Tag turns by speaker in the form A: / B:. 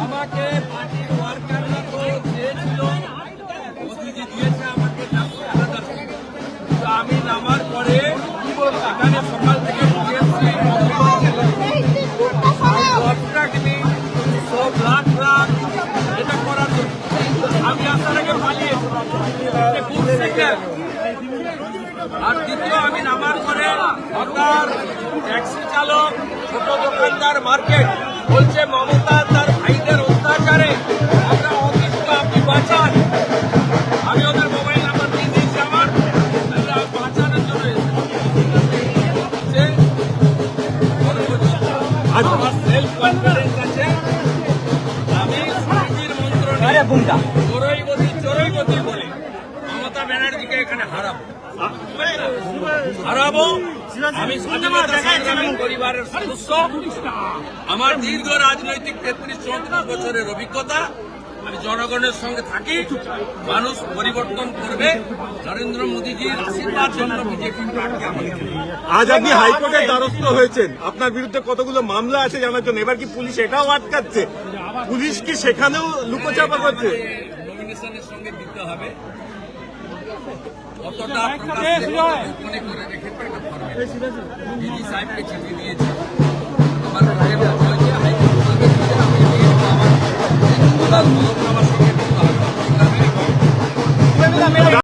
A: আমাকে পার্টির ওয়ার্কাররা তো দিয়েছিল, মোদিজি দিয়েছে আমাকে আমি নামার পরে এখানে সকাল থেকে সব লাখ লাখ এটা করার জন্য আমি আসার আগে পালিয়েছি। আর দ্বিতীয় আমি নামার পরে হকার, ট্যাক্সি চালক, ছোট দোকানদার, মার্কেট বলছে মমতা তার ভাইদের অত্যাচারে আমরা অতিষ্ঠ, আপনি বাঁচান। আমি ওদের মোবাইল নাম্বার দিয়ে দিয়েছি আমার বাঁচানোর জন্য আমার সেলফ কনফিডেন্স আছে। আমি শান্তির মন্ত্র চোরই গতি বলি মমতা ব্যানার্জিকে এখানে হারাবো। আমি স্বাধীনতা সংগ্রামী পরিবারের সদস্য, আমার দীর্ঘ রাজনৈতিক 33-34 বছরের অভিজ্ঞতা। আমি জনগণের সঙ্গে থাকি, মানুষ পরিবর্তন করবে। নরেন্দ্র মোদীজির আশীর্বাদ জন্য বিজেপি প্রার্থী আমাকে।
B: আজ আপনি হাইকোর্টের দ্বারস্থ হয়েছেন, আপনার বিরুদ্ধে কতগুলো মামলা আছে জানার জন্য। এবার কি পুলিশ এটাও আটকাচ্ছে? পুলিশ কি সেখানেও লুকোচাপা করছে?
A: নমিনেশনের সঙ্গে দিতে হবে, কতটা মনে করে রেখে দিদি সাহেবকে চিঠি দিয়েছে। আমার হাইকোর্ট